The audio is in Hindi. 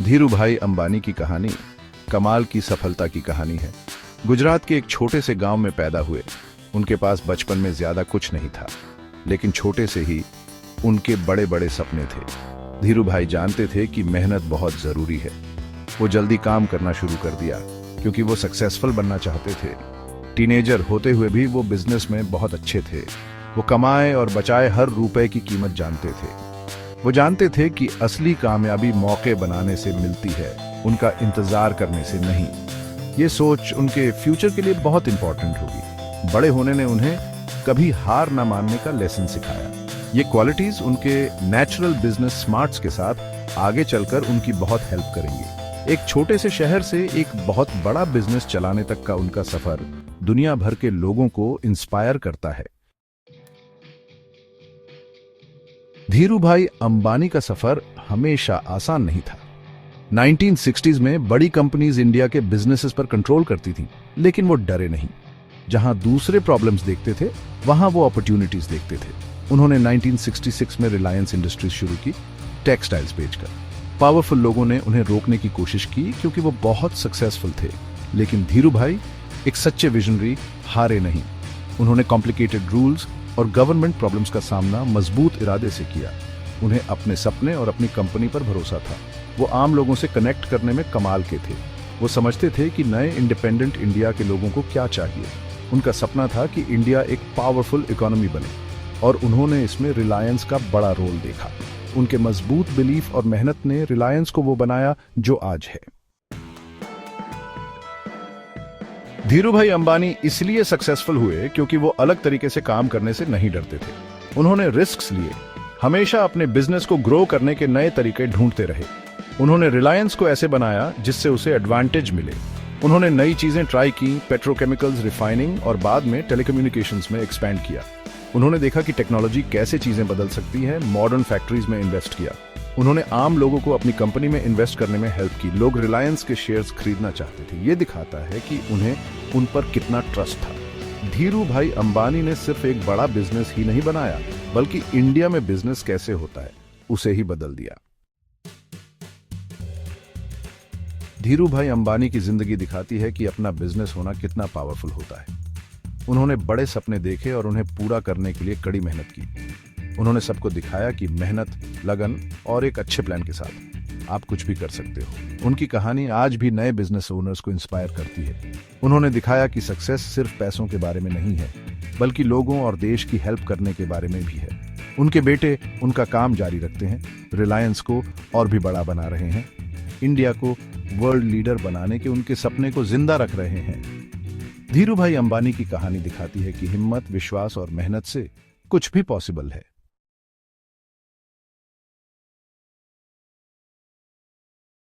धीरू भाई अंबानी की कहानी कमाल की सफलता की कहानी है। गुजरात के एक छोटे से गांव में पैदा हुए। उनके पास बचपन में ज्यादा कुछ नहीं था, लेकिन छोटे से ही उनके बड़े बड़े सपने थे। धीरू भाई जानते थे कि मेहनत बहुत जरूरी है। वो जल्दी काम करना शुरू कर दिया क्योंकि वो सक्सेसफुल बनना चाहते थे। टीनेजर होते हुए भी वो बिजनेस में बहुत अच्छे थे। वो कमाए और बचाए हर रुपए की कीमत जानते थे। वो जानते थे कि असली कामयाबी मौके बनाने से मिलती है, उनका इंतजार करने से नहीं। ये सोच उनके फ्यूचर के लिए बहुत इंपॉर्टेंट होगी। बड़े होने ने उन्हें कभी हार न मानने का लेसन सिखाया। ये क्वालिटीज उनके नेचुरल बिजनेस स्मार्ट्स के साथ आगे चलकर उनकी बहुत हेल्प करेंगी। एक छोटे से शहर से एक बहुत बड़ा बिजनेस चलाने तक का उनका सफर दुनिया भर के लोगों को इंस्पायर करता है। धीरू भाई अंबानी का सफर हमेशा आसान नहीं था। 1960s में बड़ी कंपनीज इंडिया के बिजनेसेस पर कंट्रोल करती थीं, लेकिन वो डरे नहीं। जहां दूसरे प्रॉब्लम्स देखते थे, वहां वो अपॉर्चुनिटीज देखते थे। उन्होंने 1966 में रिलायंस इंडस्ट्रीज शुरू की, टेक्सटाइल्स बेचकर। पावरफुल लोगों ने उन्हें रोकने की कोशिश की क्योंकि वो बहुत सक्सेसफुल थे, लेकिन धीरू भाई एक सच्चे विजनरी हारे नहीं। उन्होंने कॉम्प्लिकेटेड रूल्स और गवर्नमेंट प्रॉब्लम्स का सामना मजबूत इरादे से किया। उन्हें अपने सपने और अपनी कंपनी पर भरोसा था। वो आम लोगों से कनेक्ट करने में कमाल के थे। वो समझते थे कि नए इंडिपेंडेंट इंडिया के लोगों को क्या चाहिए। उनका सपना था कि इंडिया एक पावरफुल इकोनॉमी बने, और उन्होंने इसमें रिलायंस का बड़ा रोल देखा। उनके मजबूत बिलीफ और मेहनत ने रिलायंस को वो बनाया जो आज है। धीरू भाई अंबानी इसलिए सक्सेसफुल हुए क्योंकि वो अलग तरीके से काम करने से नहीं डरते थे। उन्होंने रिस्क्स लिए, हमेशा अपने बिजनेस को ग्रो करने के नए तरीके ढूंढते रहे। उन्होंने रिलायंस को ऐसे बनाया जिससे उसे एडवांटेज मिले। उन्होंने नई चीजें ट्राई की, पेट्रोकेमिकल्स, रिफाइनिंग और बाद में टेलीकम्युनिकेशंस में एक्सपैंड किया। उन्होंने देखा कि टेक्नोलॉजी कैसे चीजें बदल सकती है, मॉडर्न फैक्ट्रीज में इन्वेस्ट किया। उन्होंने आम लोगों को अपनी कंपनी में इन्वेस्ट करने में हेल्प की। लोग रिलायंस के शेयर्स खरीदना चाहते थे। ये दिखाता है कि उन्हें उन पर कितना ट्रस्ट था। धीरू भाई अंबानी ने सिर्फ एक बड़ा बिजनेस ही नहीं बनाया, बल्कि इंडिया में बिजनेस कैसे होता है उसे ही बदल दिया। धीरू भाई अंबानी की जिंदगी दिखाती है कि अपना बिजनेस होना कितना पावरफुल होता है। उन्होंने बड़े सपने देखे और उन्हें पूरा करने के लिए कड़ी मेहनत की। उन्होंने सबको दिखाया कि मेहनत, लगन और एक अच्छे प्लान के साथ आप कुछ भी कर सकते हो। उनकी कहानी आज भी नए बिजनेस ओनर्स को इंस्पायर करती है। उन्होंने दिखाया कि सक्सेस सिर्फ पैसों के बारे में नहीं है, बल्कि लोगों और देश की हेल्प करने के बारे में भी है। उनके बेटे उनका काम जारी रखते हैं, रिलायंस को और भी बड़ा बना रहे हैं, इंडिया को वर्ल्ड लीडर बनाने के उनके सपने को जिंदा रख रहे हैं। धीरू भाई अंबानी की कहानी दिखाती है कि हिम्मत, विश्वास और मेहनत से कुछ भी पॉसिबल है।